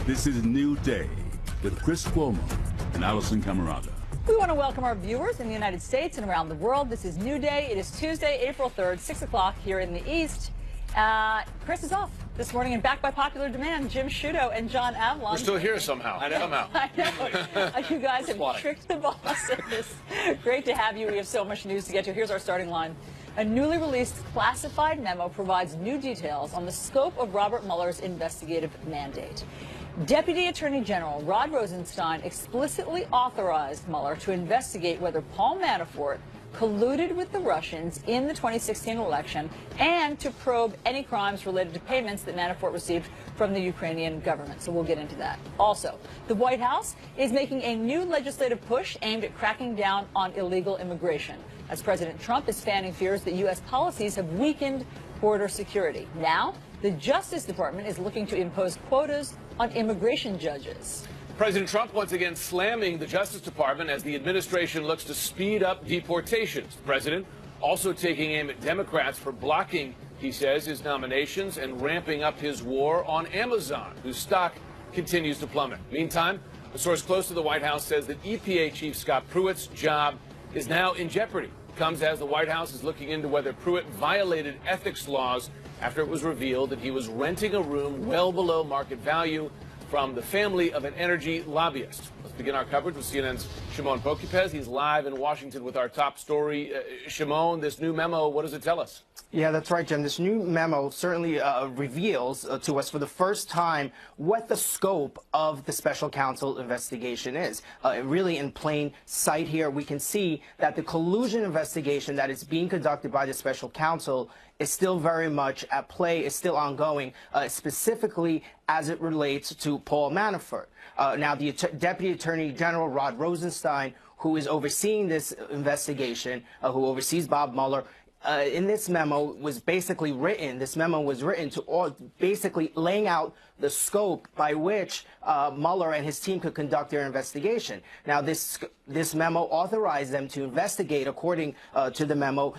This is New Day with Chris Cuomo and Allison Camerata. We want to welcome our viewers in the United States and around the world. This is New Day. It is Tuesday, April 3rd, 6 o'clock here in the East. Chris is off this morning and back by popular demand. Jim Sciutto and John Avlon. We're still here somehow. I know. I know. You guys have tricked the boss in this. Great to have you. We have so much news to get to. Here's our starting line. A newly released classified memo provides new details on the scope of Robert Mueller's investigative mandate. Deputy Attorney General Rod Rosenstein explicitly authorized Mueller to investigate whether Paul Manafort colluded with the Russians in the 2016 election and to probe any crimes related to payments that Manafort received from the Ukrainian government. So we'll get into that. Also, the White House is making a new legislative push aimed at cracking down on illegal immigration, as President Trump is fanning fears that U.S. policies have weakened border security. Now, the Justice Department is looking to impose quotas on immigration judges. President Trump once again slamming the Justice Department as the administration looks to speed up deportations. The president also taking aim at Democrats for blocking, he says, his nominations and ramping up his war on Amazon, whose stock continues to plummet. Meantime, a source close to the White House says that EPA Chief Scott Pruitt's job is now in jeopardy. It comes as the White House is looking into whether Pruitt violated ethics laws after it was revealed that he was renting a room well below market value from the family of an energy lobbyist. Let's begin our coverage with CNN's Shimon Pokipez. He's live in Washington with our top story. Shimon, this new memo, what does it tell us? Yeah, that's right, Jim. This new memo certainly reveals to us for the first time what the scope of the special counsel investigation is. Really in plain sight here, we can see that the collusion investigation that is being conducted by the special counsel is still very much at play, is still ongoing, specifically as it relates to Paul Manafort. Now, the Deputy Attorney General Rod Rosenstein, who is overseeing this investigation, who oversees Bob Mueller, in this memo was basically written, to basically laying out the scope by which Mueller and his team could conduct their investigation. Now, this memo authorized them to investigate, according to the memo,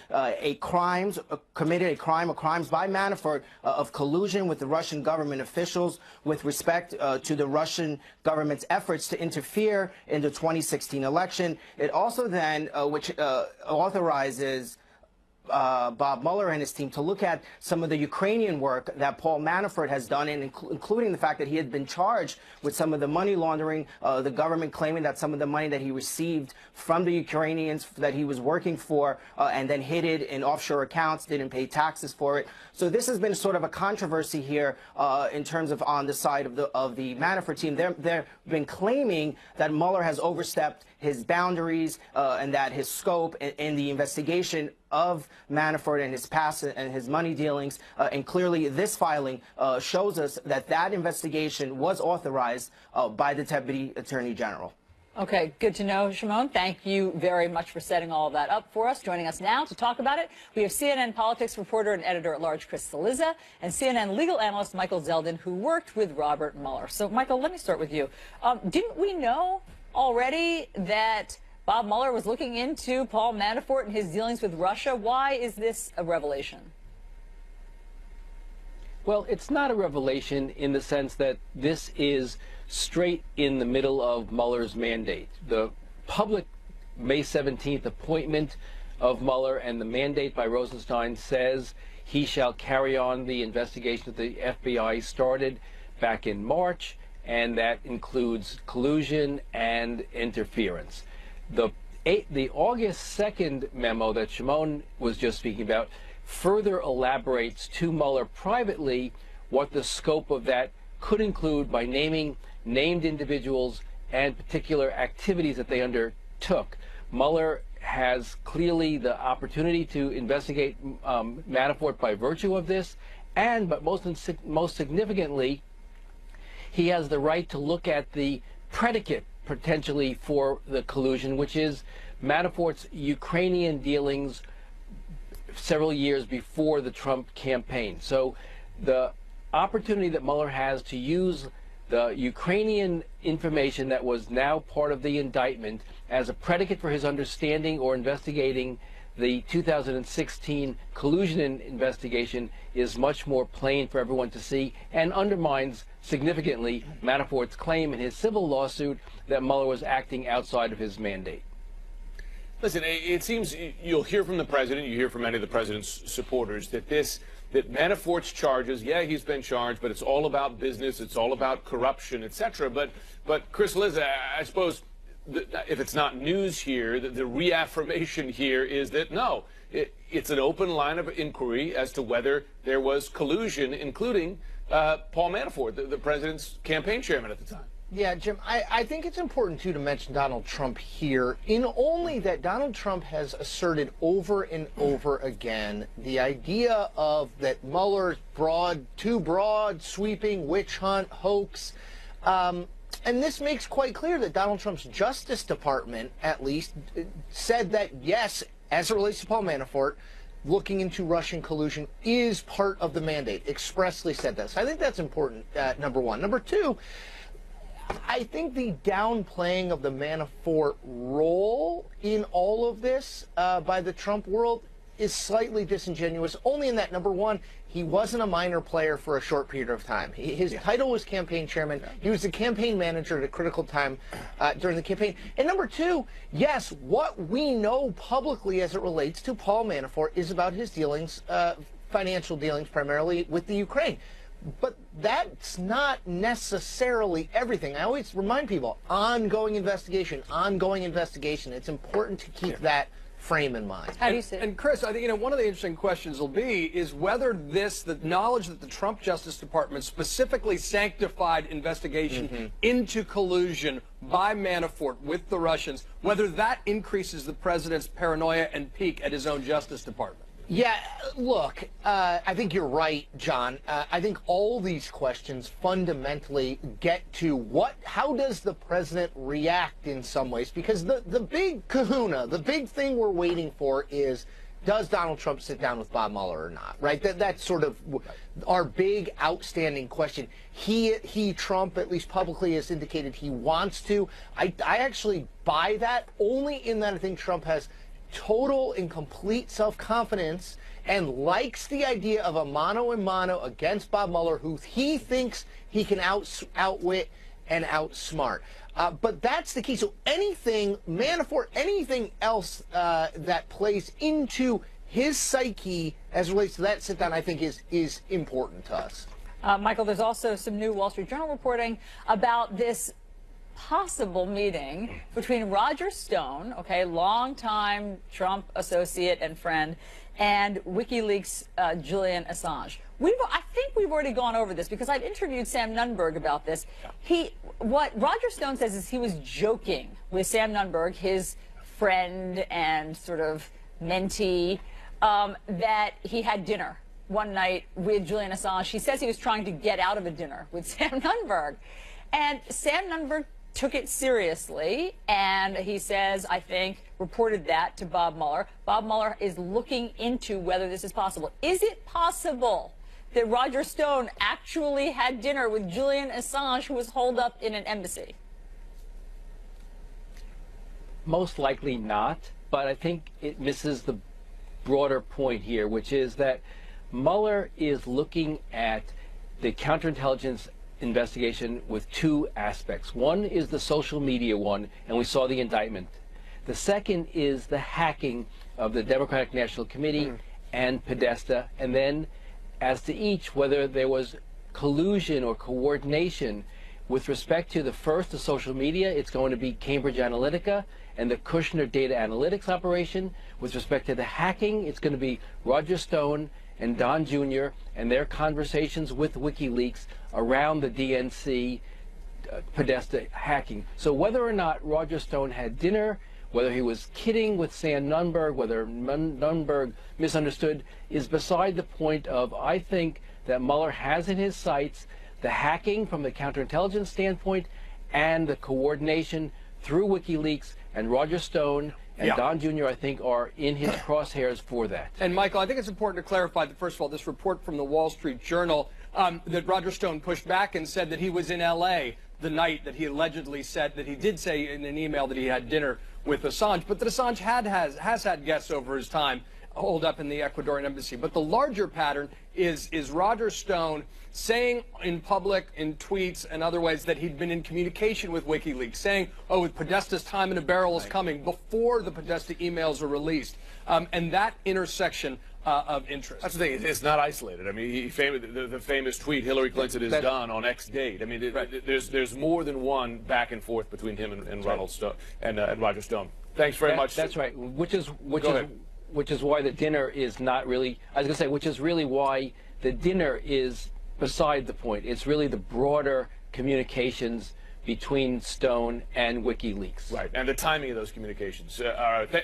crimes by Manafort of collusion with the Russian government officials with respect to the Russian government's efforts to interfere in the 2016 election. It also then, authorizes Bob Mueller and his team to look at some of the Ukrainian work that Paul Manafort has done, and including the fact that he had been charged with some of the money laundering, the government claiming that some of the money that he received from the Ukrainians that he was working for and then hid it in offshore accounts, didn't pay taxes for it. So this has been sort of a controversy here in terms of on the side of the Manafort team. They've been claiming that Mueller has overstepped his boundaries and that his scope in the investigation of Manafort and his past and his money dealings, and clearly this filing shows us that that investigation was authorized by the Deputy Attorney General. Okay, good to know, Shimon. Thank you very much for setting all of that up for us. Joining us now to talk about it, we have CNN politics reporter and editor-at-large Chris Cillizza and CNN legal analyst Michael Zeldin, who worked with Robert Mueller. So, Michael, let me start with you. Didn't we know already that Bob Mueller was looking into Paul Manafort and his dealings with Russia? Why is this a revelation? Well, it's not a revelation in the sense that this is straight in the middle of Mueller's mandate. The public May 17th appointment of Mueller and the mandate by Rosenstein says he shall carry on the investigation that the FBI started back in March, and that includes collusion and interference. The August 2nd memo that Shimon was just speaking about further elaborates to Mueller privately what the scope of that could include by naming named individuals and particular activities that they undertook. Mueller has clearly the opportunity to investigate Manafort by virtue of this, but most significantly, he has the right to look at the predicate potentially for the collusion, which is Manafort's Ukrainian dealings several years before the Trump campaign. So the opportunity that Mueller has to use the Ukrainian information that was now part of the indictment as a predicate for his understanding or investigating the 2016 collusion investigation is much more plain for everyone to see and undermines significantly Manafort's claim in his civil lawsuit that Mueller was acting outside of his mandate. Listen, it seems you'll hear from the president, you hear from many of the president's supporters that Manafort's charges, yeah, he's been charged, but it's all about business, it's all about corruption, etc. But Chris Liz, I suppose if it's not news here, the reaffirmation here is that no, it's an open line of inquiry as to whether there was collusion, including Paul Manafort, the president's campaign chairman at the time. Yeah, Jim, I think it's important, too, to mention Donald Trump here, in only that Donald Trump has asserted over and over again the idea of that Mueller's too broad, sweeping witch hunt hoax. And this makes quite clear that Donald Trump's Justice Department, at least, said that, yes, as it relates to Paul Manafort, looking into Russian collusion is part of the mandate, expressly said this. I think that's important, number one. Number two, I think the downplaying of the Manafort role in all of this by the Trump world is slightly disingenuous, only in that, number one, he wasn't a minor player for a short period of time. His title was campaign chairman. He was the campaign manager at a critical time during the campaign. And number two, yes, what we know publicly as it relates to Paul Manafort is about his dealings, financial dealings primarily with the Ukraine. But that's not necessarily everything. I always remind people, ongoing investigation, ongoing investigation. It's important to keep that frame in mind. How do you see it? And Chris, I think one of the interesting questions will be is whether the knowledge that the Trump Justice Department specifically sanctified investigation into collusion by Manafort with the Russians, whether that increases the president's paranoia and pique at his own Justice Department. Yeah, look, I think you're right, John. I think all these questions fundamentally get to how does the president react in some ways? Because the big kahuna, the big thing we're waiting for is, does Donald Trump sit down with Bob Mueller or not, right? That's sort of our big outstanding question. Trump, at least publicly, has indicated he wants to. I actually buy that only in that I think Trump has total and complete self-confidence and likes the idea of a mano-a-mano against Bob Mueller, who he thinks he can outwit and outsmart. But that's the key. So anything, Manafort, anything else that plays into his psyche as it relates to that sit-down, I think is important to us. Michael, there's also some new Wall Street Journal reporting about this possible meeting between Roger Stone, longtime Trump associate and friend, and WikiLeaks' Julian Assange. I think we've already gone over this because I've interviewed Sam Nunberg about this. What Roger Stone says is he was joking with Sam Nunberg, his friend and sort of mentee, that he had dinner one night with Julian Assange. He says he was trying to get out of a dinner with Sam Nunberg. And Sam Nunberg took it seriously, and he says, I think, reported that to Bob Mueller. Bob Mueller is looking into whether this is possible. Is it possible that Roger Stone actually had dinner with Julian Assange, who was holed up in an embassy? Most likely not, but I think it misses the broader point here, which is that Mueller is looking at the counterintelligence investigation with two aspects. One is the social media one, and we saw the indictment. The second is the hacking of the Democratic National Committee and Podesta, and then as to each, whether there was collusion or coordination. With respect to the first, the social media, it's going to be Cambridge Analytica and the Kushner data analytics operation. With respect to the hacking, it's going to be Roger Stone and Don Jr. and their conversations with WikiLeaks around the DNC Podesta hacking. So whether or not Roger Stone had dinner, whether he was kidding with Sam Nunberg, whether Nunberg misunderstood, is beside the point of, I think that Mueller has in his sights the hacking from the counterintelligence standpoint and the coordination through WikiLeaks, and Roger Stone and Don Jr., I think, are in his crosshairs for that. And, Michael, I think it's important to clarify that, first of all, this report from the Wall Street Journal that Roger Stone pushed back and said that he was in L.A. the night that he allegedly said, that he did say in an email that he had dinner with Assange, but that Assange has had guests over his time holed up in the Ecuadorian embassy. But the larger pattern is Roger Stone saying in public, in tweets and other ways, that he'd been in communication with WikiLeaks, saying, oh, with Podesta's time in a barrel is coming, before the Podesta emails are released. And that intersection of interest. That's the thing. It's not isolated. I mean, the famous tweet Hillary Clinton is done on X date. I mean, there's more than one back and forth between him and Ronald Stone and Roger Stone. Thanks very much. That's right. Which is why the dinner is not really. I was going to say, which is really why the dinner is beside the point. It's really the broader communications between Stone and WikiLeaks. Right, and the timing of those communications.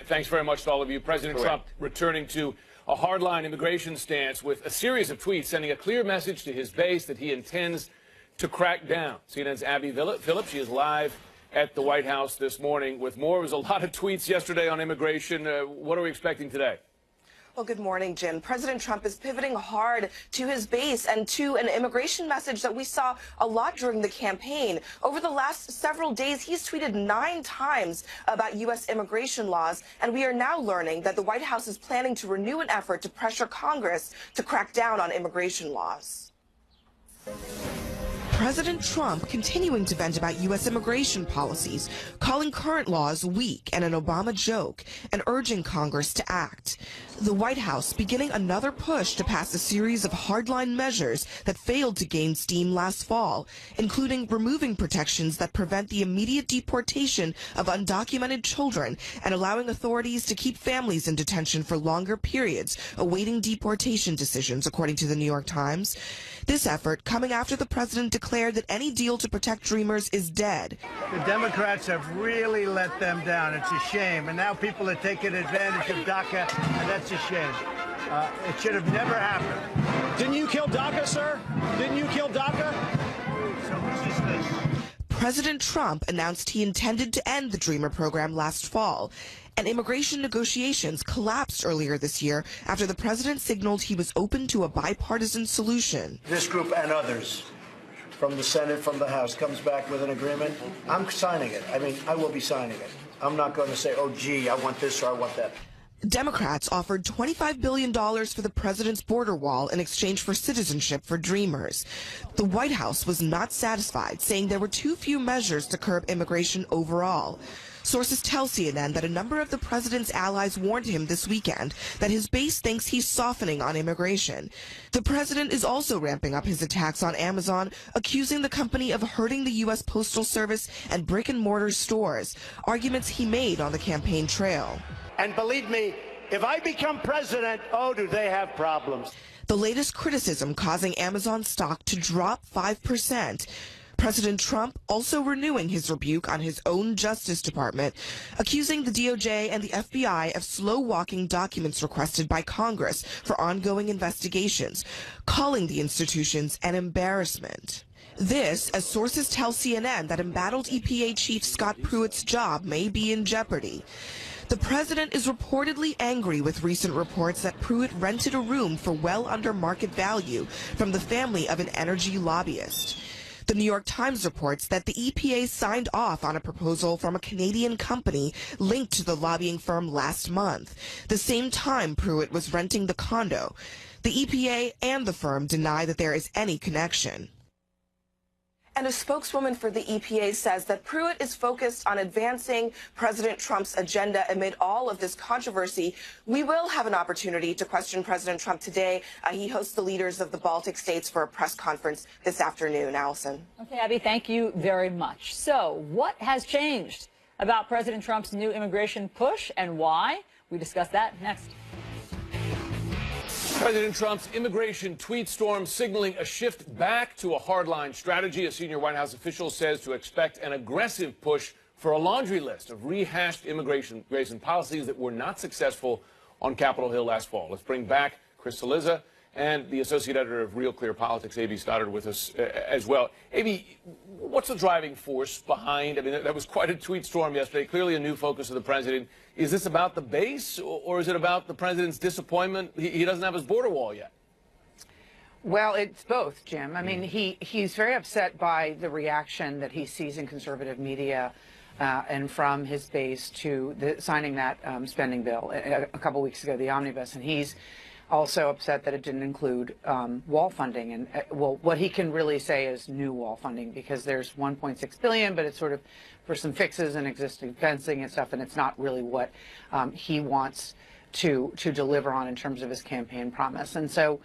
Thanks very much to all of you. President Trump returning to a hardline immigration stance with a series of tweets sending a clear message to his base that he intends to crack down. CNN's Abby Phillips, she is live at the White House this morning with more. There was a lot of tweets yesterday on immigration. What are we expecting today? Well, good morning, Jim. President Trump is pivoting hard to his base and to an immigration message that we saw a lot during the campaign. Over the last several days, he's tweeted 9 times about U.S. immigration laws, and we are now learning that the White House is planning to renew an effort to pressure Congress to crack down on immigration laws. President Trump continuing to vent about U.S. immigration policies, calling current laws weak and an Obama joke, and urging Congress to act. The White House beginning another push to pass a series of hardline measures that failed to gain steam last fall, including removing protections that prevent the immediate deportation of undocumented children and allowing authorities to keep families in detention for longer periods, awaiting deportation decisions, according to the New York Times. This effort coming after the president declared that any deal to protect Dreamers is dead. The Democrats have really let them down. It's a shame. And now people are taking advantage of DACA, and that's a shame. It should have never happened. Didn't you kill DACA, sir? Didn't you kill DACA? So resistance. President Trump announced he intended to end the Dreamer program last fall, and immigration negotiations collapsed earlier this year after the president signaled he was open to a bipartisan solution. This group and others from the Senate, from the House, comes back with an agreement. I'm signing it. I mean, I will be signing it. I'm not going to say, oh, gee, I want this or I want that. Democrats offered $25 billion for the president's border wall in exchange for citizenship for Dreamers. The White House was not satisfied, saying there were too few measures to curb immigration overall. Sources tell CNN that a number of the president's allies warned him this weekend that his base thinks he's softening on immigration. The president is also ramping up his attacks on Amazon, accusing the company of hurting the U.S. Postal Service and brick-and-mortar stores, arguments he made on the campaign trail. And believe me, if I become president, oh, do they have problems. The latest criticism causing Amazon stock to drop 5%. President Trump also renewing his rebuke on his own Justice Department, accusing the DOJ and the FBI of slow-walking documents requested by Congress for ongoing investigations, calling the institutions an embarrassment. This, as sources tell CNN that embattled EPA Chief Scott Pruitt's job may be in jeopardy. The president is reportedly angry with recent reports that Pruitt rented a room for well under market value from the family of an energy lobbyist. The New York Times reports that the EPA signed off on a proposal from a Canadian company linked to the lobbying firm last month, the same time Pruitt was renting the condo. The EPA and the firm deny that there is any connection. And a spokeswoman for the EPA says that Pruitt is focused on advancing President Trump's agenda amid all of this controversy. We will have an opportunity to question President Trump today. He hosts the leaders of the Baltic states for a press conference this afternoon. Allison. Okay, Abby, thank you very much. So what has changed about President Trump's new immigration push and why? We discuss that next. President Trump's immigration tweet storm signaling a shift back to a hardline strategy. A senior White House official says to expect an aggressive push for a laundry list of rehashed immigration policies that were not successful on Capitol Hill last fall. Let's bring back Chris Cillizza and the associate editor of Real Clear Politics, A.B. Stoddard, with us as well. A.B., what's the driving force behind? I mean, that was quite a tweet storm yesterday, clearly a new focus of the president. Is this about the base, or is it about the president's disappointment? He doesn't have his border wall yet. Well, it's both, Jim. I mean, he's very upset by the reaction that he sees in conservative media and from his base to signing that spending bill a couple weeks ago, the omnibus, and he's also upset that it didn't include wall funding. And well, what he can really say is new wall funding, because there's 1.6 billion, but it's sort of for some fixes and existing fencing and stuff, and it's not really what he wants to deliver on in terms of his campaign promise. And so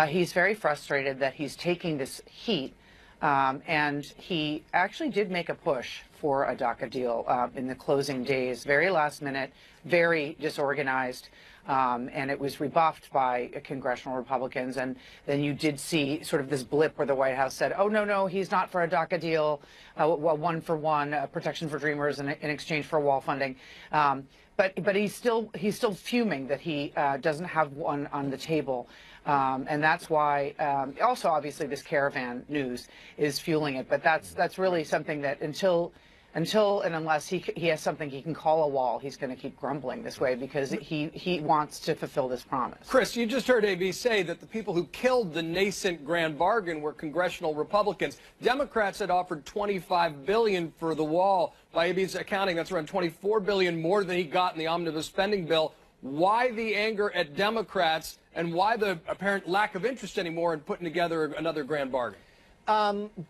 he's very frustrated that he's taking this heat, and he actually did make a push for a DACA deal in the closing days, very last minute, very disorganized, and it was rebuffed by congressional Republicans. And then you did see sort of this blip where the White House said, oh, no, he's not for a DACA deal, one for one, protection for dreamers in exchange for wall funding. But he's still fuming that he doesn't have one on the table. And that's why also, obviously, this caravan news is fueling it. But that's really something that until and unless he has something he can call a wall, he's going to keep grumbling this way, because he wants to fulfill this promise. Chris, you just heard AB say that the people who killed the nascent grand bargain were congressional Republicans. Democrats had offered $25 billion for the wall. By AB's accounting, that's around $24 billion more than he got in the omnibus spending bill. Why the anger at Democrats, and why the apparent lack of interest anymore in putting together another grand bargain?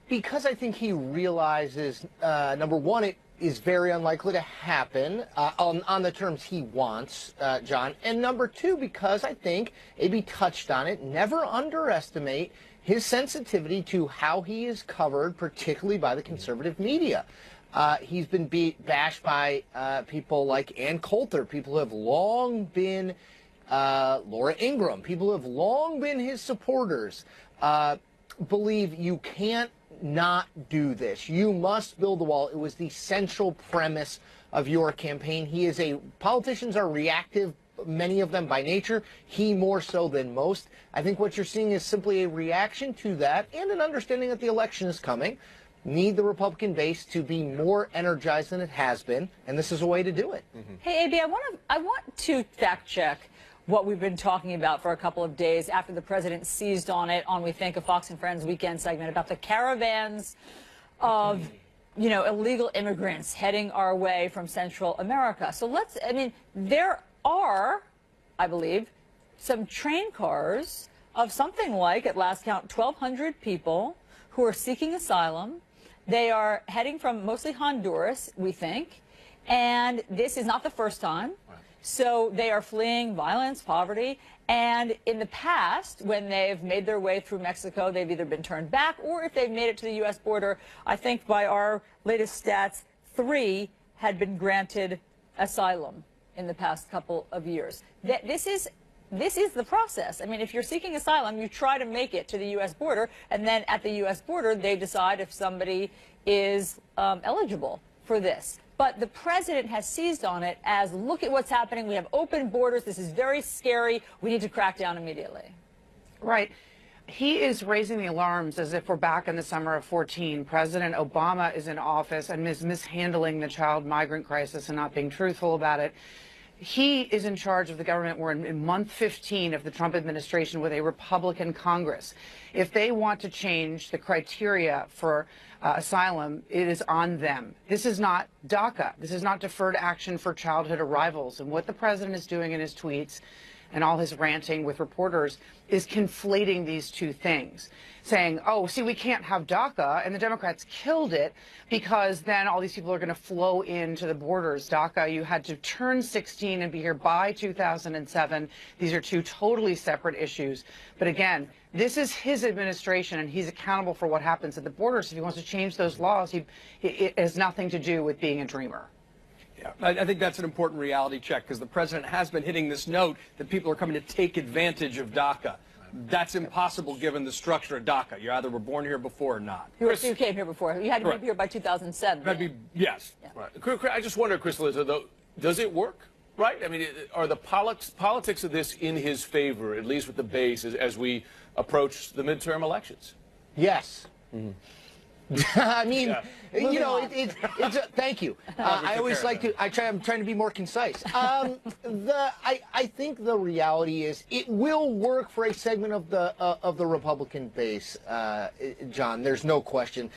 Because I think he realizes, number one, it is very unlikely to happen on the terms he wants, John. And number two, because I think, AB touched on it, never underestimate his sensitivity to how he is covered, particularly by the conservative media. He's been bashed by people like Ann Coulter, people who have long been Laura Ingraham, people who have long been his supporters. Believe you can't not do this. You must build the wall. It was the central premise of your campaign. Politicians are reactive, many of them by nature, he more so than most. I think what you're seeing is simply a reaction to that and an understanding that the election is coming. Need the Republican base to be more energized than it has been, and this is a way to do it. Mm-hmm. Hey, AB, I want to fact check what we've been talking about for a couple of days after the president seized on it on, we think, a Fox and Friends weekend segment about the caravans of, illegal immigrants heading our way from Central America. So there are, I believe, some train cars of something like, at last count, 1,200 people who are seeking asylum. They are heading from mostly Honduras, we think, and this is not the first time. So they are fleeing violence, poverty, and in the past, when they've made their way through Mexico, they've either been turned back, or if they've made it to the U.S. border, I think by our latest stats, 3 had been granted asylum in the past couple of years. This is the process. I mean, if you're seeking asylum, you try to make it to the U.S. border, and then at the U.S. border, they decide if somebody is eligible for this. But the president has seized on it as, look at what's happening. We have open borders. This is very scary. We need to crack down immediately. Right. He is raising the alarms as if we're back in the summer of 14. President Obama is in office and is mishandling the child migrant crisis and not being truthful about it. He is in charge of the government. We're in month 15 of the Trump administration with a Republican Congress. If they want to change the criteria for asylum, it is on them. This is not DACA. This is not deferred action for childhood arrivals. And what the president is doing in his tweets and all his ranting with reporters is conflating these two things, saying, oh, see, we can't have DACA, and the Democrats killed it because then all these people are going to flow into the borders. DACA, you had to turn 16 and be here by 2007. These are two totally separate issues. But again, this is his administration, and he's accountable for what happens at the borders. If he wants to change those laws, it has nothing to do with being a dreamer. Yeah, I think that's an important reality check, because the president has been hitting this note that people are coming to take advantage of DACA. That's impossible given the structure of DACA. You either were born here before or not. You came here before. You had to be here by 2007. Yes. Yeah. Right. I just wonder, Chris Cillizza, though, does it work? Right? I mean, are the politics of this in his favor, at least with the base, as we approach the midterm elections? Yes. I mean, Moving on. Thank you. I always like to. I'm trying to be more concise. I think the reality is it will work for a segment of the Republican base, John. There's no question.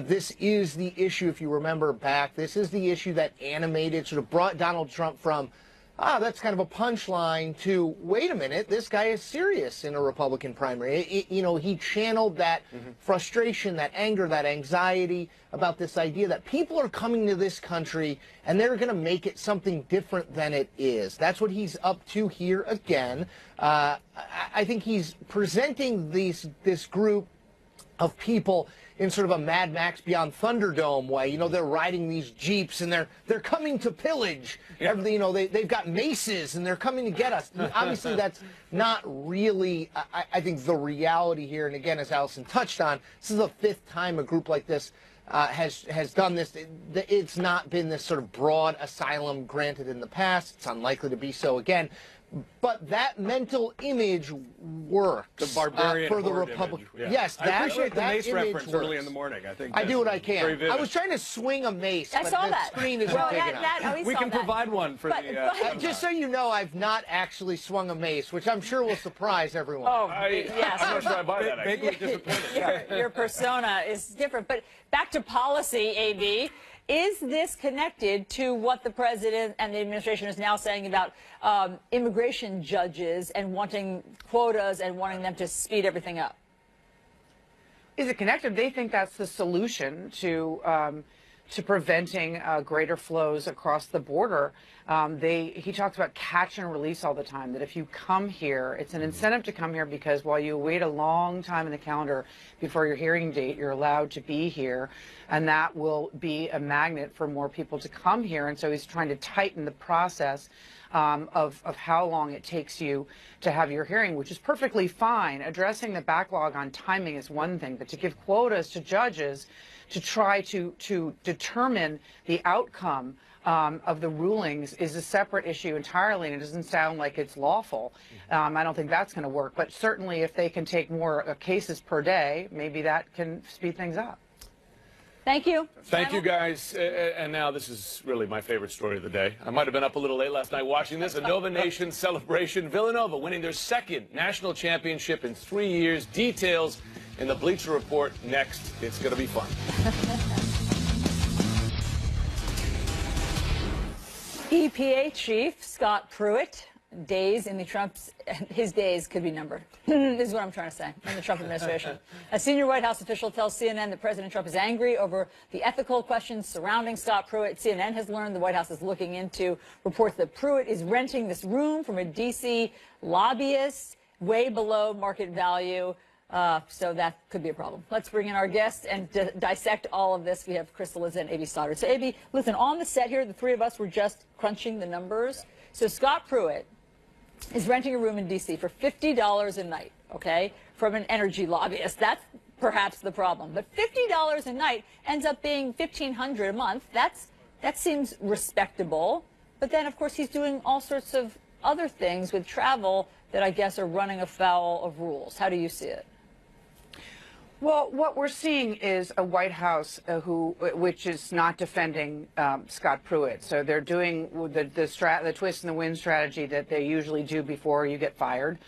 This is the issue. If you remember back, this is the issue that animated, sort of brought Donald Trump from, that's kind of a punchline, to, wait a minute, this guy is serious in a Republican primary. He channeled that frustration, that anger, that anxiety about this idea that people are coming to this country and they're going to make it something different than it is. That's what he's up to here again. I think he's presenting this group of people in sort of a Mad Max Beyond Thunderdome way. They're riding these Jeeps and they're coming to pillage. Yeah. They've got maces and they're coming to get us. Obviously, that's not really, I think, the reality here. And again, as Allison touched on, this is the 5th time a group like this has done this. It's not been this sort of broad asylum granted in the past. It's unlikely to be so again. But that mental image works. The barbarian for the horde Republic. image. Yeah. Yes, I appreciate the mace image reference works. early in the morning. I think I do what I very can. vivid. I was trying to swing a mace, I but saw the that. screen isn't big enough. We can provide one for the. Just so you know, I've not actually swung a mace, which I'm sure will surprise everyone. Oh, yes. I'm not sure I buy that. Vaguely disappointed. Your persona is different. But back to policy, AB. Is this connected to what the president and the administration is now saying about immigration judges and wanting quotas and wanting them to speed everything up? Is it connected? They think that's the solution to preventing greater flows across the border. He talks about catch and release all the time, that if you come here, it's an incentive to come here because while you wait a long time in the calendar before your hearing date, you're allowed to be here, and that will be a magnet for more people to come here. And so he's trying to tighten the process of how long it takes you to have your hearing, which is perfectly fine. Addressing the backlog on timing is one thing, but to give quotas to judges to try to determine the outcome of the rulings is a separate issue entirely, and it doesn't sound like it's lawful. I don't think that's going to work, but certainly if they can take more cases per day, maybe that can speed things up. Thank you. Thank you, guys. And now this is really my favorite story of the day. I might have been up a little late last night watching this. A Nova Nation celebration. Villanova winning their 2nd national championship in 3 years. Details in the Bleacher Report next. It's going to be fun. EPA Chief Scott Pruitt, his days could be numbered. This is what I'm trying to say in the Trump administration. A senior White House official tells CNN that President Trump is angry over the ethical questions surrounding Scott Pruitt. CNN has learned the White House is looking into reports that Pruitt is renting this room from a D.C. lobbyist way below market value. So that could be a problem. Let's bring in our guests and dissect all of this. We have Chris Cillizza and A.B. Stoddard. So, A.B., listen, on the set here, the three of us were just crunching the numbers. So Scott Pruitt is renting a room in D.C. for $50 a night, okay, from an energy lobbyist. That's perhaps the problem. But $50 a night ends up being $1,500 a month. That seems respectable. But then, of course, he's doing all sorts of other things with travel that I guess are running afoul of rules. How do you see it? Well, what we're seeing is a White House which is not defending Scott Pruitt. So they're doing the twist and the win strategy that they usually do before you get fired.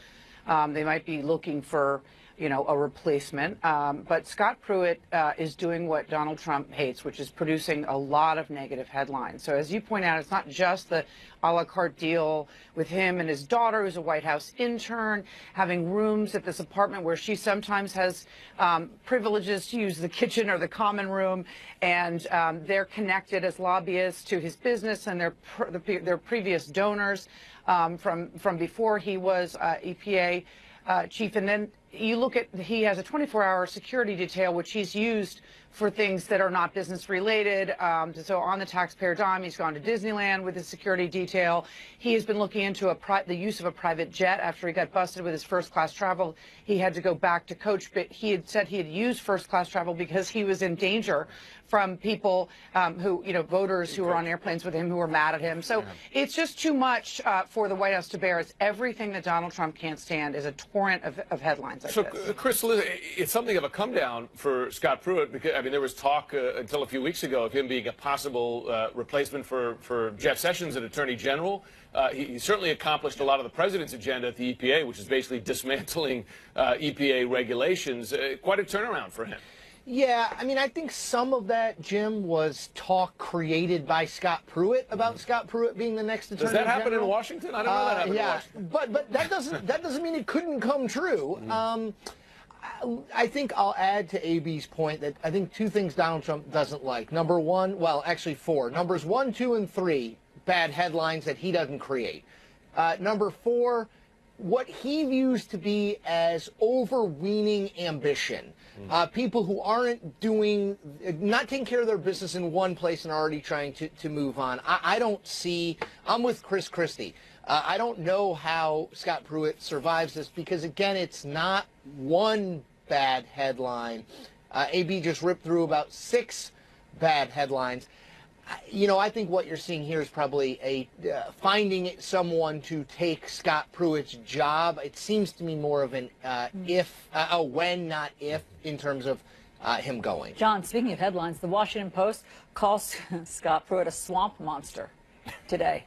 They might be looking for, a replacement. But Scott Pruitt is doing what Donald Trump hates, which is producing a lot of negative headlines. So as you point out, it's not just the a la carte deal with him and his daughter, who's a White House intern, having rooms at this apartment where she sometimes has privileges to use the kitchen or the common room, and they're connected as lobbyists to his business and their previous donors from before he was EPA chief. And then you look at, he has a 24-hour security detail, which he's used for things that are not business related. So on the taxpayer dime, he's gone to Disneyland with his security detail. He has been looking into the use of a private jet after he got busted with his first-class travel. He had to go back to coach, but he had said he had used first-class travel because he was in danger from people voters who were on airplanes with him who were mad at him. So it's just too much for the White House to bear. It's everything that Donald Trump can't stand is a torrent of headlines. like so, this. Chris, it's something of a come down for Scott Pruitt because, I mean, there was talk until a few weeks ago of him being a possible replacement for Jeff Sessions, an attorney general. He certainly accomplished a lot of the president's agenda at the EPA, which is basically dismantling EPA regulations. Quite a turnaround for him. Yeah, I mean, I think some of that, Jim, was talk created by Scott Pruitt about Scott Pruitt being the next attorney general. Does that happen in Washington? I don't know that happened in Washington. But that doesn't mean it couldn't come true. I think I'll add to AB's point that I think two things Donald Trump doesn't like. Number one, well, actually four. Numbers 1, 2, and 3, bad headlines that he doesn't create. Number 4, what he views to be as overweening ambition. People who aren't not taking care of their business in one place and already trying to move on. I don't see, I'm with Chris Christie. I don't know how Scott Pruitt survives this because, again, it's not one bad headline. AB just ripped through about 6 bad headlines. You know, I think what you're seeing here is probably finding someone to take Scott Pruitt's job. It seems to me more of an a when, not if, in terms of him going. John, speaking of headlines, the Washington Post calls Scott Pruitt a swamp monster today.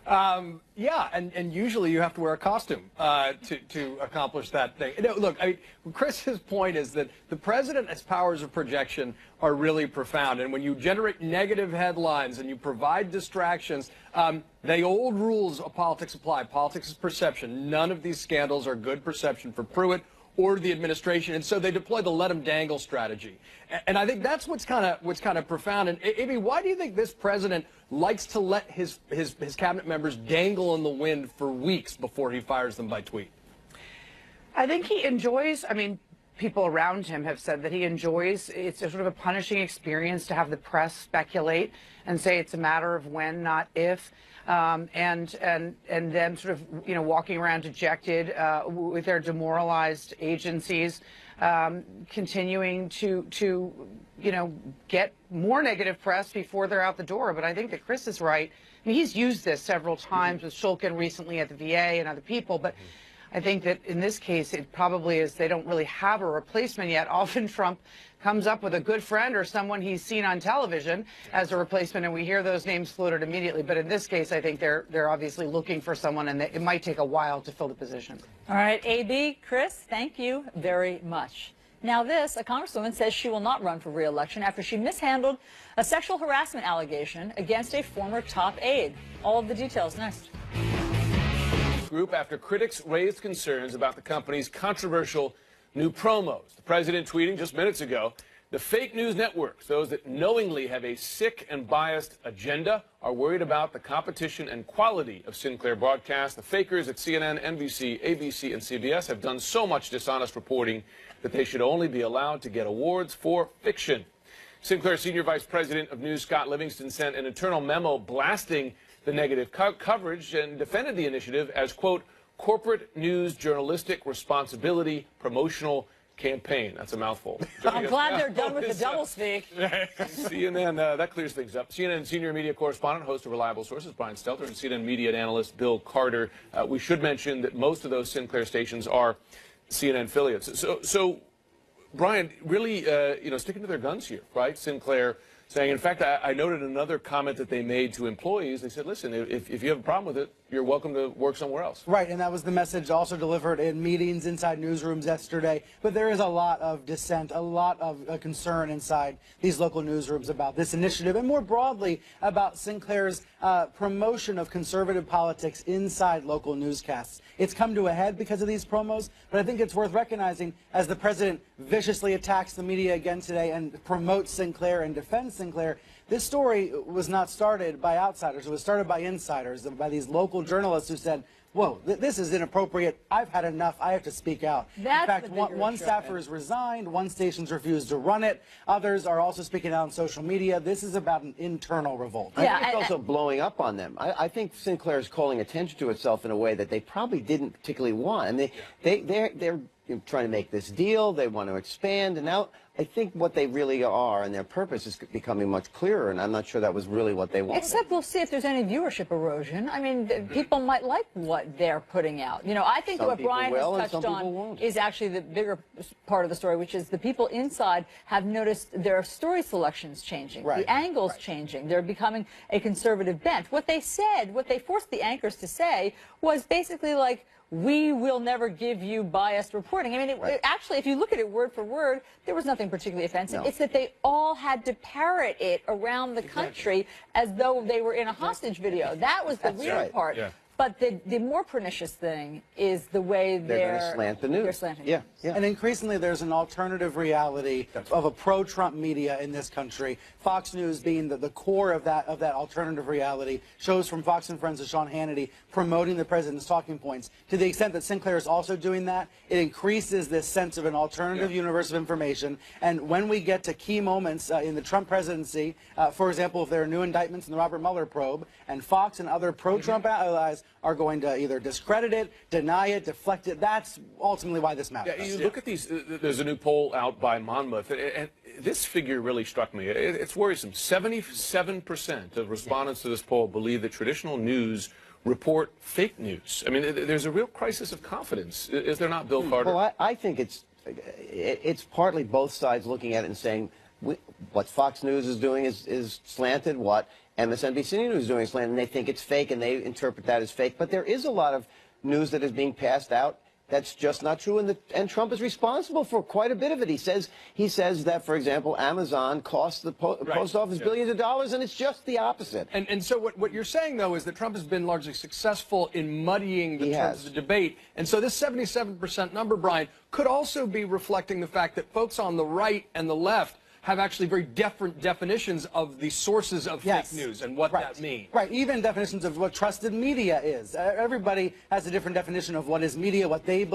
Yeah, and usually you have to wear a costume to accomplish that thing. No, look, I mean, Chris's point is that the president's powers of projection are really profound, and when you generate negative headlines and you provide distractions, the old rules of politics apply. Politics is perception. None of these scandals are good perception for Pruitt or the administration, and so they deploy the let him dangle strategy. And I think that's what's kind of profound. And Amy, why do you think this president likes to let his cabinet members dangle in the wind for weeks before he fires them by tweet? I think he enjoys, I mean, people around him have said that he enjoys, it's a sort of a punishing experience to have the press speculate and say it's a matter of when, not if. And them sort of, you know, walking around dejected with their demoralized agencies, continuing to, you know, get more negative press before they're out the door. But I think that Chris is right. I mean, he's used this several times with Shulkin recently at the VA and other people, but I think that in this case, it probably is they don't really have a replacement yet. Often Trump comes up with a good friend or someone he's seen on television as a replacement, and we hear those names floated immediately. But in this case, I think they're obviously looking for someone, and it might take a while to fill the position. All right, AB, Chris, thank you very much. Now this, a congresswoman says she will not run for re-election after she mishandled a sexual harassment allegation against a former top aide. All of the details next. Group after critics raised concerns about the company's controversial new promos. The president tweeting just minutes ago, the fake news networks, those that knowingly have a sick and biased agenda, are worried about the competition and quality of Sinclair broadcast. The fakers at CNN, NBC, ABC, and CBS have done so much dishonest reporting that they should only be allowed to get awards for fiction. Sinclair Senior Vice President of News Scott Livingston sent an internal memo blasting the negative coverage and defended the initiative as, quote, corporate news journalistic responsibility promotional campaign. That's a mouthful. I'm glad they're done with the doublespeak. CNN, that clears things up. CNN senior media correspondent, host of Reliable Sources, Brian Stelter, and CNN media analyst Bill Carter. We should mention that most of those Sinclair stations are CNN affiliates. So Brian, really, you know, sticking to their guns here, right? Sinclair saying, in fact, I noted another comment that they made to employees. They said, listen, if you have a problem with it, you're welcome to work somewhere else. Right, and that was the message also delivered in meetings inside newsrooms yesterday. But there is a lot of dissent, a lot of concern inside these local newsrooms about this initiative, and more broadly about Sinclair's promotion of conservative politics inside local newscasts. It's come to a head because of these promos, but I think it's worth recognizing as the president viciously attacks the media again today and promotes Sinclair and defends Sinclair. This story was not started by outsiders. It was started by insiders, by these local journalists who said, whoa, this is inappropriate. I've had enough. I have to speak out. That's in fact, one staffer has resigned. One station's refused to run it. Others are also speaking out on social media. This is about an internal revolt. I think it's also blowing up on them. I think Sinclair is calling attention to itself in a way that they probably didn't particularly want. And they're trying to make this deal. They want to expand. And now I think what they really are and their purpose is becoming much clearer, and I'm not sure that was really what they wanted. Except we'll see if there's any viewership erosion. I mean, people might like what they're putting out. You know, I think what Brian has touched on is actually the bigger part of the story, which is the people inside have noticed their story selections changing, the angles changing. They're becoming a conservative bent. What they said, what they forced the anchors to say was basically like, we will never give you biased reporting. I mean, actually, if you look at it word for word, there was nothing particularly offensive. No. It's that they all had to parrot it around the country as though they were in a hostage video. That was the weird part. Yeah. But the more pernicious thing is the way they're going to slant the news. They're slanting. Yeah. And increasingly, there's an alternative reality of a pro-Trump media in this country. Fox News being the core of that alternative reality. Shows from Fox and Friends of Sean Hannity promoting the president's talking points. To the extent that Sinclair is also doing that, it increases this sense of an alternative universe of information. And when we get to key moments in the Trump presidency, for example, if there are new indictments in the Robert Mueller probe, and Fox and other pro-Trump allies are going to either discredit it, deny it, deflect it. That's ultimately why this matters. Yeah, you look at these, there's a new poll out by Monmouth, and this figure really struck me. It's worrisome. 77% of respondents to this poll believe that traditional news report fake news. I mean, there's a real crisis of confidence, is there not, Bill Carter? Well, I think it's partly both sides looking at it and saying what Fox News is doing is slanted, what MSNBC News is doing is slanted, and they think it's fake, and they interpret that as fake. But there is a lot of news that is being passed out that's just not true, and Trump is responsible for quite a bit of it. He says that, for example, Amazon costs the post office billions of dollars, and it's just the opposite. And so what you're saying, though, is that Trump has been largely successful in muddying the terms of the debate. And so this 77% number, Brian, could also be reflecting the fact that folks on the right and the left have actually very different definitions of the sources of fake news and what that means. Right, even definitions of what trusted media is. Everybody has a different definition of what is media, what they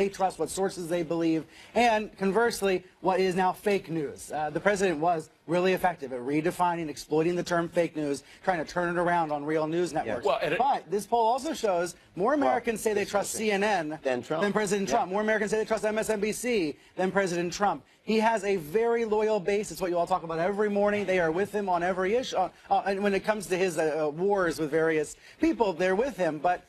trust, what sources they believe, and conversely, what is now fake news. The president was really effective at redefining, exploiting the term fake news, trying to turn it around on real news networks. Well, but this poll also shows more Americans say they trust CNN than President Trump. More Americans say they trust MSNBC than President Trump. He has a very loyal base. It's what you all talk about every morning. They are with him on every issue. And when it comes to his wars with various people, they're with him. But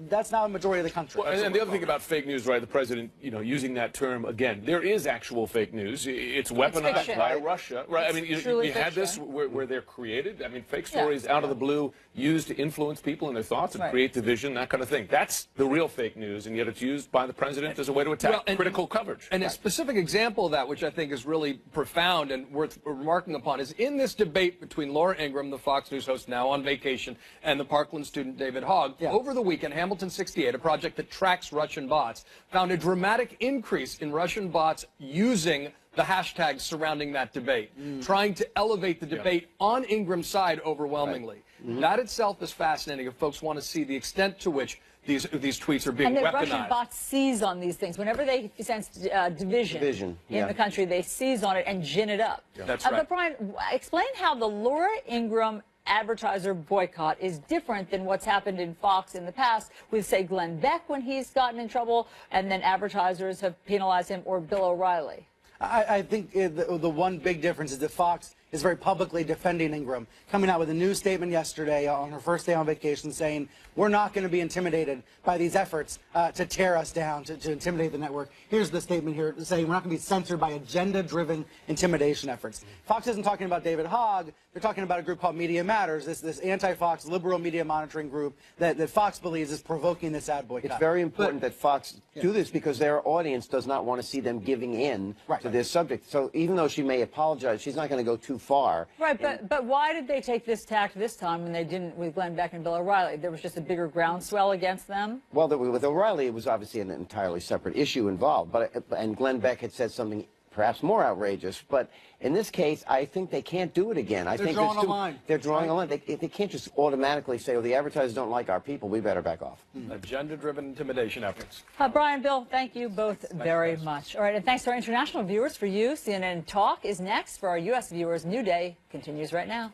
that's not a majority of the country. Well, and the other thing about fake news, right, the president, using that term again, there is actual fake news. It's weaponized by Russia. Right? I mean, you had this where they're created. I mean, fake stories out of the blue, used to influence people and their thoughts and create division, that kind of thing. That's the real fake news, and yet it's used by the president as a way to attack critical coverage. And a specific example of that, which I think is really profound and worth remarking upon, is in this debate between Laura Ingraham, the Fox News host now on vacation, and the Parkland student David Hogg. Over the weekend, Hamilton 68, a project that tracks Russian bots, found a dramatic increase in Russian bots using the hashtags surrounding that debate, trying to elevate the debate on Ingram's side overwhelmingly. That itself is fascinating if folks want to see the extent to which these tweets are being weaponized. And the Russian bots seize on these things. Whenever they sense division in the country, they seize on it and gin it up. That's right. But Brian, explain how the Laura Ingraham advertiser boycott is different than what's happened in Fox in the past with, say, Glenn Beck when he's gotten in trouble, and then advertisers have penalized him, or Bill O'Reilly. I think the one big difference is that Fox is very publicly defending Ingraham, coming out with a news statement yesterday on her first day on vacation saying, we're not going to be intimidated by these efforts to tear us down, to intimidate the network. Here's the statement here saying we're not going to be censored by agenda-driven intimidation efforts. Fox isn't talking about David Hogg. They're talking about a group called Media Matters, this anti-Fox liberal media monitoring group that Fox believes is provoking this ad boycott. It's very important that Fox do this because their audience does not want to see them giving in to this subject. So even though she may apologize, she's not going to go too far. Right, but why did they take this tack this time when they didn't with Glenn Beck and Bill O'Reilly? There was just a bigger groundswell against them? Well, with O'Reilly, it was obviously an entirely separate issue involved, and Glenn Beck had said something perhaps more outrageous, but in this case, I think they can't do it again. They're drawing a line. They're drawing a line. They can't just automatically say, oh, the advertisers don't like our people, we better back off. Agenda-driven intimidation efforts. Brian, Bill, thank you both very much. All right, and thanks to our international viewers. For you, CNN Talk is next. For our U.S. viewers, New Day continues right now.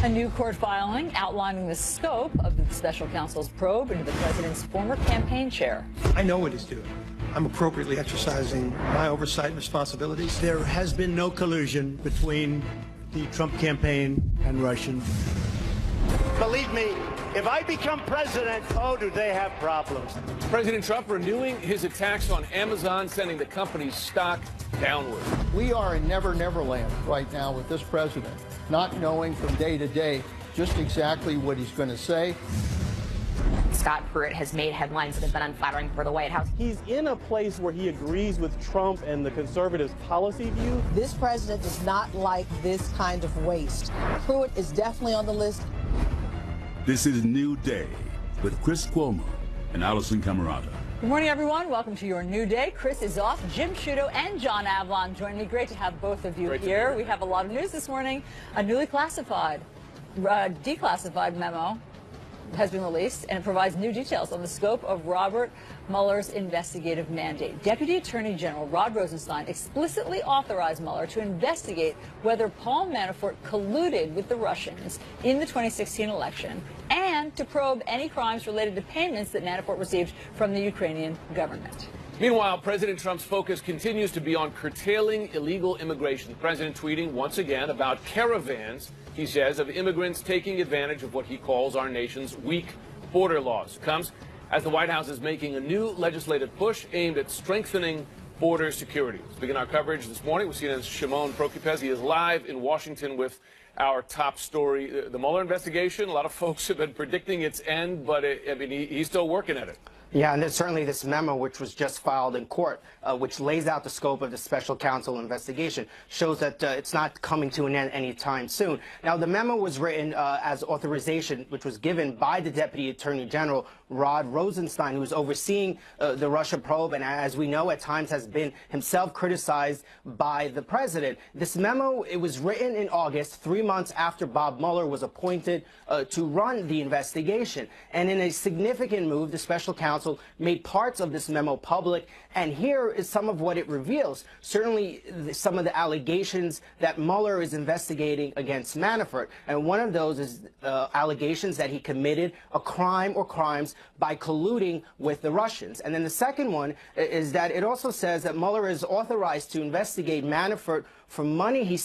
A new court filing outlining the scope of the special counsel's probe into the president's former campaign chair. I know what he's doing. I'm appropriately exercising my oversight and responsibilities. There has been no collusion between the Trump campaign and Russians. Believe me, if I become president, oh, do they have problems. President Trump renewing his attacks on Amazon, sending the company's stock downward. We are in Never Never Land right now with this president, not knowing from day to day just exactly what he's going to say. Scott Pruitt has made headlines that have been unflattering for the White House. He's in a place where he agrees with Trump and the conservatives' policy view. This president does not like this kind of waste. Pruitt is definitely on the list. This is New Day with Chris Cuomo and Allison Camerata. Good morning, everyone. Welcome to your new day. Chris is off. Jim Sciutto and John Avlon join me. Great to have both of you here. We have a lot of news this morning. A newly declassified memo has been released, and it provides new details on the scope of Robert Mueller's investigative mandate. Deputy Attorney General Rod Rosenstein explicitly authorized Mueller to investigate whether Paul Manafort colluded with the Russians in the 2016 election and to probe any crimes related to payments that Manafort received from the Ukrainian government. Meanwhile, President Trump's focus continues to be on curtailing illegal immigration. The president tweeting once again about caravans, he says, of immigrants taking advantage of what he calls our nation's weak border laws. It comes as the White House is making a new legislative push aimed at strengthening border security. Let's begin our coverage this morning with CNN's Shimon Prokupecz. He is live in Washington with our top story, the Mueller investigation. A lot of folks have been predicting its end, but he's still working at it. Yeah, and there's certainly this memo, which was just filed in court, which lays out the scope of the special counsel investigation, shows that it's not coming to an end anytime soon. Now, the memo was written as authorization, which was given by the Deputy Attorney General, Rod Rosenstein, who was overseeing the Russia probe, and as we know, at times has been himself criticized by the president. This memo, it was written in August, 3 months after Bob Mueller was appointed to run the investigation. And in a significant move, the special counsel made parts of this memo public, and here is some of what it reveals. Certainly some of the allegations that Mueller is investigating against Manafort, and one of those is allegations that he committed a crime or crimes by colluding with the Russians. And then the second one is that it also says that Mueller is authorized to investigate Manafort for money he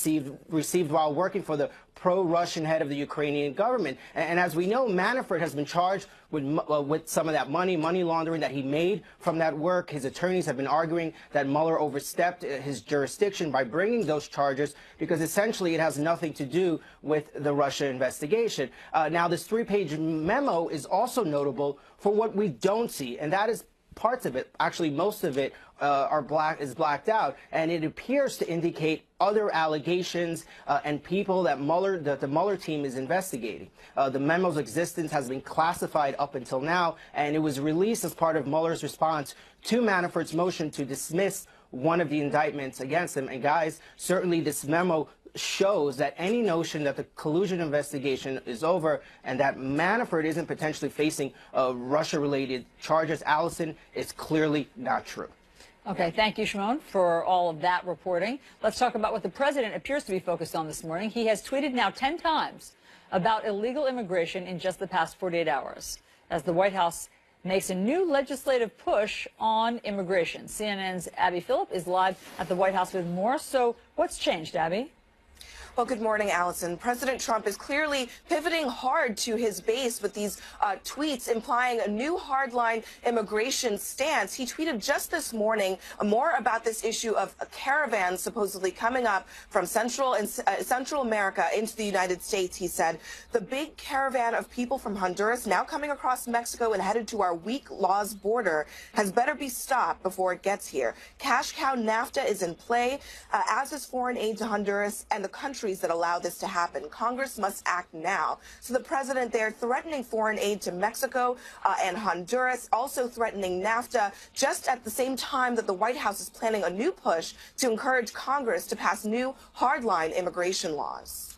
received while working for the pro-Russian head of the Ukrainian government. And as we know, Manafort has been charged with some of that money laundering that he made from that work. His attorneys have been arguing that Mueller overstepped his jurisdiction by bringing those charges because essentially it has nothing to do with the Russia investigation. Now, this 3-page memo is also notable for what we don't see, and that is parts of it, actually most of it, is blacked out, and it appears to indicate other allegations and people that the Mueller team is investigating. The memo's existence has been classified up until now, and it was released as part of Mueller's response to Manafort's motion to dismiss one of the indictments against him. And guys, certainly this memo shows that any notion that the collusion investigation is over and that Manafort isn't potentially facing Russia-related charges, Allison, is clearly not true. Okay, thank you, Shimon, for all of that reporting. Let's talk about what the president appears to be focused on this morning. He has tweeted now 10 times about illegal immigration in just the past 48 hours, as the White House makes a new legislative push on immigration. CNN's Abby Phillip is live at the White House with more. So what's changed, Abby? Well, good morning, Allison. President Trump is clearly pivoting hard to his base with these tweets implying a new hardline immigration stance. He tweeted just this morning more about this issue of a caravan supposedly coming up from Central America into the United States. He said, the big caravan of people from Honduras now coming across Mexico and headed to our weak laws border has better be stopped before it gets here. Cash cow NAFTA is in play, as is foreign aid to Honduras and the countries that allow this to happen. Congress must act now. So the president there threatening foreign aid to Mexico and Honduras, also threatening NAFTA, just at the same time that the White House is planning a new push to encourage Congress to pass new hardline immigration laws.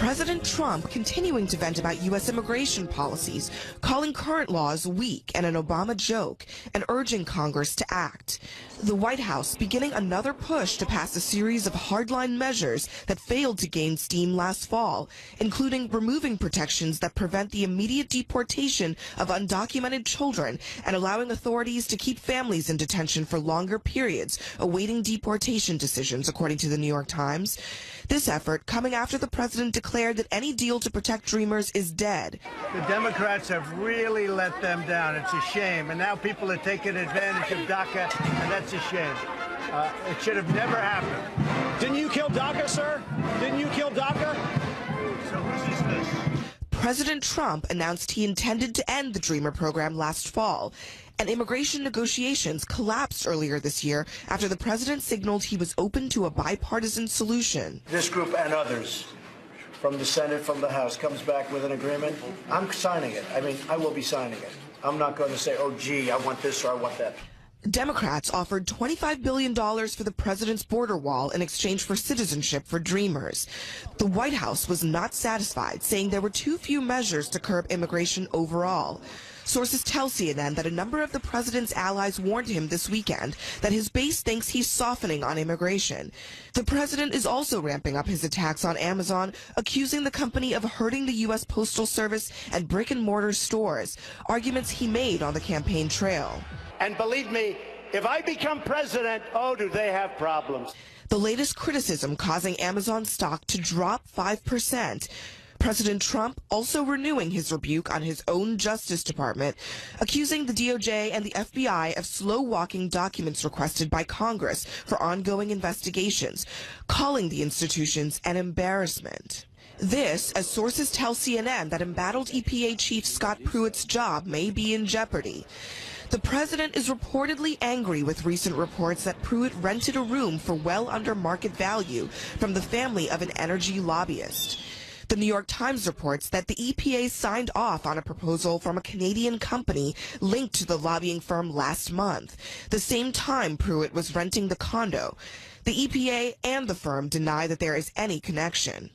President Trump continuing to vent about U.S. immigration policies, calling current laws weak and an Obama joke, and urging Congress to act. The White House beginning another push to pass a series of hardline measures that failed to gain steam last fall, including removing protections that prevent the immediate deportation of undocumented children and allowing authorities to keep families in detention for longer periods, awaiting deportation decisions, according to the New York Times. This effort coming after the president declared that any deal to protect Dreamers is dead. The Democrats have really let them down. It's a shame. And now people are taking advantage of DACA, and that's a shame. It should have never happened. Didn't you kill DACA, sir? Didn't you kill DACA? So resist this. President Trump announced he intended to end the Dreamer program last fall, and immigration negotiations collapsed earlier this year after the president signaled he was open to a bipartisan solution. This group and others from the Senate, from the House, comes back with an agreement. I'm signing it. I mean, I will be signing it. I'm not going to say, oh, gee, I want this or I want that. Democrats offered $25 billion for the president's border wall in exchange for citizenship for Dreamers. The White House was not satisfied, saying there were too few measures to curb immigration overall. Sources tell CNN that a number of the president's allies warned him this weekend that his base thinks he's softening on immigration. The president is also ramping up his attacks on Amazon, accusing the company of hurting the U.S. Postal Service and brick-and-mortar stores, arguments he made on the campaign trail. And believe me, if I become president, oh, do they have problems. The latest criticism causing Amazon stock to drop 5%. President Trump also renewing his rebuke on his own Justice Department, accusing the DOJ and the FBI of slow-walking documents requested by Congress for ongoing investigations, calling the institutions an embarrassment. This, as sources tell CNN that embattled EPA Chief Scott Pruitt's job may be in jeopardy. The president is reportedly angry with recent reports that Pruitt rented a room for well under market value from the family of an energy lobbyist. The New York Times reports that the EPA signed off on a proposal from a Canadian company linked to the lobbying firm last month, the same time Pruitt was renting the condo. The EPA and the firm deny that there is any connection.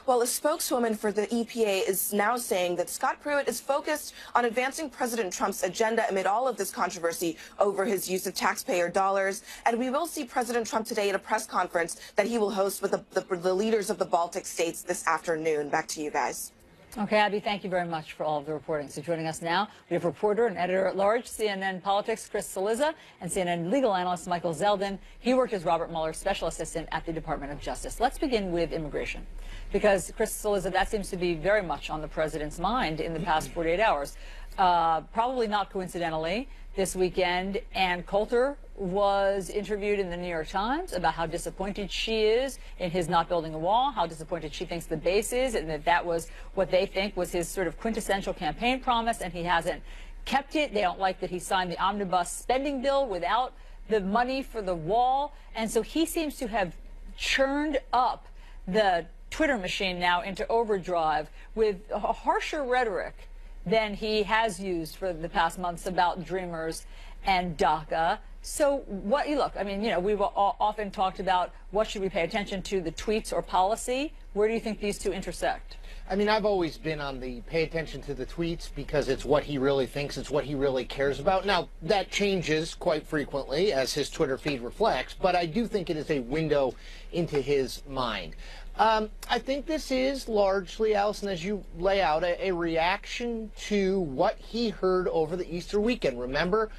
Well, a spokeswoman for the EPA is now saying that Scott Pruitt is focused on advancing President Trump's agenda amid all of this controversy over his use of taxpayer dollars. And we will see President Trump today at a press conference that he will host with the leaders of the Baltic states this afternoon. Back to you guys. Okay, Abby, thank you very much for all of the reporting. So joining us now, we have reporter and editor-at-large, CNN Politics, Chris Cillizza, and CNN legal analyst Michael Zeldin. He worked as Robert Mueller's special assistant at the Department of Justice. Let's begin with immigration, because, Chris Cillizza, that seems to be very much on the president's mind in the past 48 hours. Probably not coincidentally, this weekend, Ann Coulter was interviewed in the New York Times about how disappointed she is in his not building a wall, how disappointed she thinks the base is, and that was what they think was his sort of quintessential campaign promise, and he hasn't kept it. They don't like that he signed the omnibus spending bill without the money for the wall, and so he seems to have churned up the Twitter machine now into overdrive with a harsher rhetoric than he has used for the past months about Dreamers and DACA. So look, I mean, you know, we've often talked about what should we pay attention to, the tweets or policy. Where do you think these two intersect? I mean, I've always been on the pay attention to the tweets because it's what he really thinks, it's what he really cares about. Now, that changes quite frequently as his Twitter feed reflects, but I do think it is a window into his mind. I think this is largely, Allison, as you lay out, a reaction to what he heard over the Easter weekend. Remember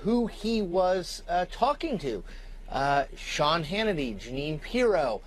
who he was talking to. Sean Hannity, Jeanine Pirro,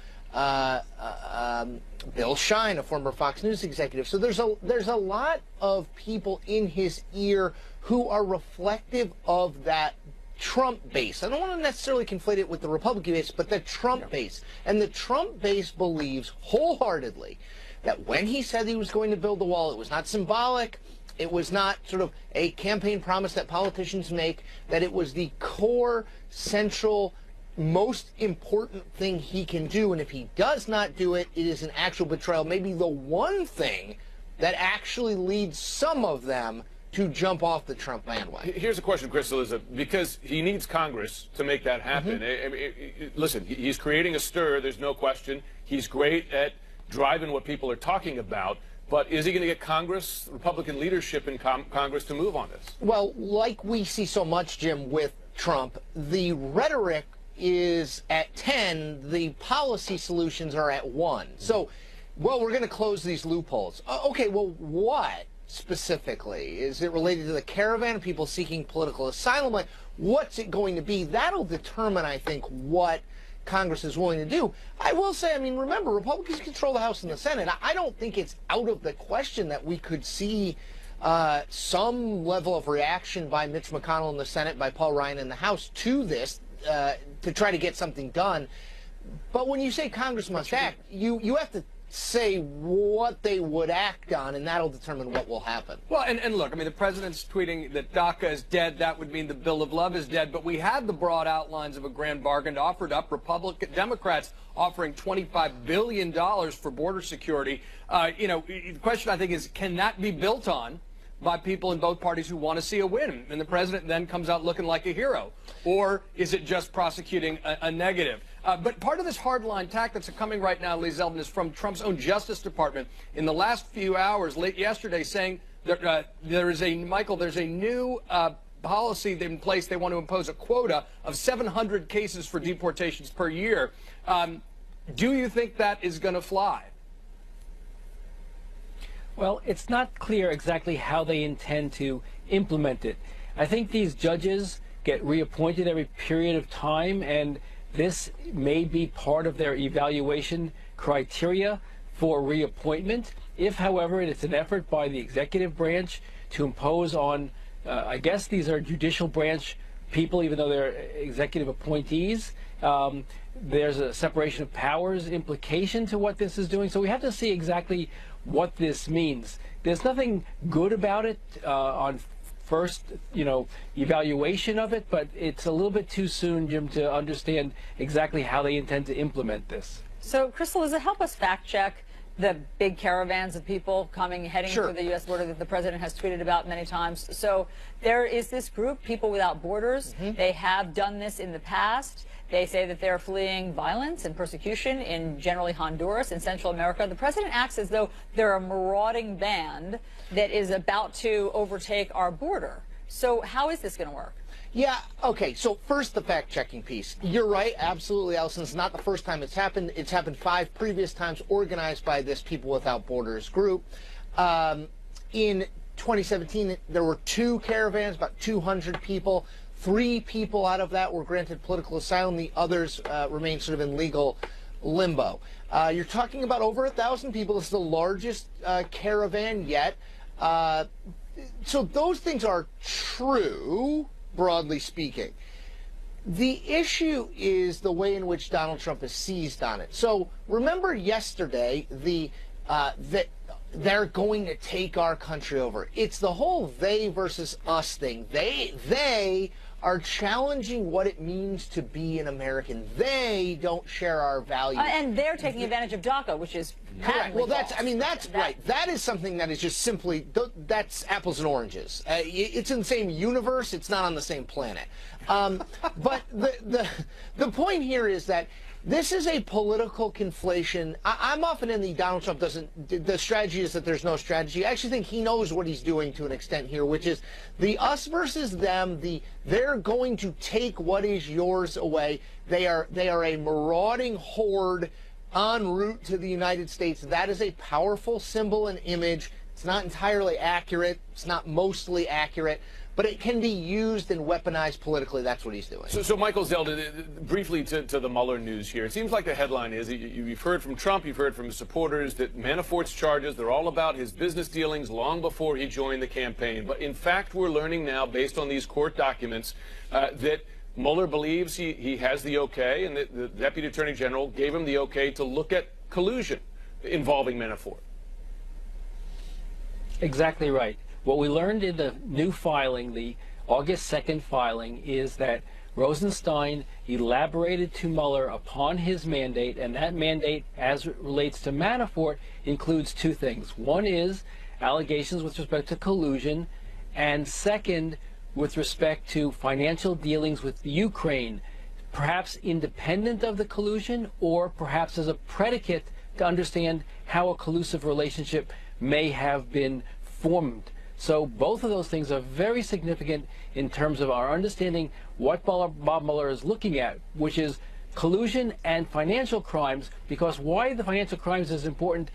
Bill Shine, a former Fox News executive. So there's a lot of people in his ear who are reflective of that Trump base. I don't want to necessarily conflate it with the Republican base, but the Trump base. And the Trump base believes wholeheartedly that when he said he was going to build the wall, it was not symbolic. It was not sort of a campaign promise that politicians make, that it was the core, central, most important thing he can do. And if he does not do it, it is an actual betrayal. Maybe the one thing that actually leads some of them to jump off the Trump bandwagon. Here's a question, Chris Cillizza, because he needs Congress to make that happen. I mean, listen, he's creating a stir, there's no question. He's great at driving what people are talking about. But is he going to get Congress, Republican leadership in Congress to move on this? Well, like we see so much, Jim, with Trump, the rhetoric is at 10, the policy solutions are at 1. So, well, we're going to close these loopholes. Okay, well, what specifically? Is it related to the caravan, people seeking political asylum? Like, what's it going to be? That'll determine, I think, what Congress is willing to do. I will say, I mean, remember, Republicans control the House and the Senate. I don't think it's out of the question that we could see some level of reaction by Mitch McConnell in the Senate, by Paul Ryan in the House to this, to try to get something done. But when you say Congress must act, you have to say what they would act on, and that'll determine what will happen. Well, and look, I mean, the president's tweeting that DACA is dead. That would mean the Bill of Love is dead. But we had the broad outlines of a grand bargain offered up. Democrats offering $25 billion for border security. The question, I think, is, can that be built on by people in both parties who want to see a win? And the president then comes out looking like a hero. Or is it just prosecuting a negative? But part of this hardline tack that's coming right now, Lee Zeldin, is from Trump's own Justice Department in the last few hours, late yesterday, saying that there's a new policy in place. They want to impose a quota of 700 cases for deportations per year. Do you think that is going to fly? Well, it's not clear exactly how they intend to implement it. I think these judges get reappointed every period of time, and this may be part of their evaluation criteria for reappointment. If, however, it's an effort by the executive branch to impose on, I guess these are judicial branch people, even though they're executive appointees, there's a separation of powers implication to what this is doing. So we have to see exactly what this means. There's nothing good about it on first, evaluation of it, but it's a little bit too soon, Jim, to understand exactly how they intend to implement this. So, Crystal, does it help us fact check the big caravans of people heading Sure. for the U.S. border that the president has tweeted about many times? So there is this group, People Without Borders. Mm-hmm. They have done this in the past. They say that they're fleeing violence and persecution in generally Honduras and Central America. The president acts as though they're a marauding band that is about to overtake our border. So how is this going to work? Yeah, okay, so first the fact-checking piece. You're right, absolutely, Allison. It's not the first time it's happened. It's happened 5 previous times, organized by this People Without Borders group. In 2017, there were 2 caravans, about 200 people. 3 people out of that were granted political asylum. The others remain sort of in legal limbo. You're talking about over 1,000 people. This is the largest caravan yet. So those things are true, broadly speaking. The issue is the way in which Donald Trump has seized on it. So remember yesterday that they're going to take our country over. It's the whole they versus us thing. They are challenging what it means to be an American. They don't share our values. And they're taking advantage of DACA, which is correct. Well, false. that's right. That is something that is just simply, that's apples and oranges. It's in the same universe. It's not on the same planet. But the point here is that this is a political conflation. I'm often in the Donald Trump the strategy is that there's no strategy. I actually think he knows what he's doing to an extent here, which is the us versus them. They're going to take what is yours away. They are a marauding horde en route to the United States. That is a powerful symbol and image. It's not entirely accurate. It's not mostly accurate. But it can be used and weaponized politically. That's what he's doing. So Michael Zeldin, briefly to the Mueller news here. It seems like the headline is, you've heard from Trump, you've heard from his supporters, that Manafort's charges, they're all about his business dealings long before he joined the campaign. But in fact, we're learning now, based on these court documents, that Mueller believes he has the okay, and the Deputy Attorney General gave him the okay to look at collusion involving Manafort. Exactly right. What we learned in the new filing, the August 2nd filing, is that Rosenstein elaborated to Mueller upon his mandate, and that mandate, as it relates to Manafort, includes 2 things. One is allegations with respect to collusion, and second, with respect to financial dealings with Ukraine, perhaps independent of the collusion or perhaps as a predicate to understand how a collusive relationship may have been formed. So both of those things are very significant in terms of our understanding what Bob Mueller is looking at, which is collusion and financial crimes. Because why the financial crimes is important,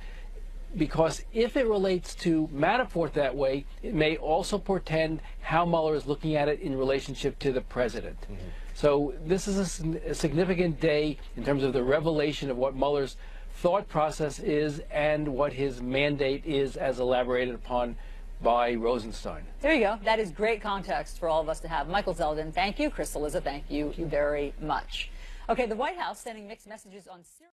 because if it relates to Manafort that way, it may also portend how Mueller is looking at it in relationship to the president. So this is a significant day in terms of the revelation of what Mueller's thought process is and what his mandate is as elaborated upon by Rosenstein. There you go. That is great context for all of us to have. Michael Zeldin, thank you. Chris Cillizza, thank you very much. Okay, the White House sending mixed messages on Syria.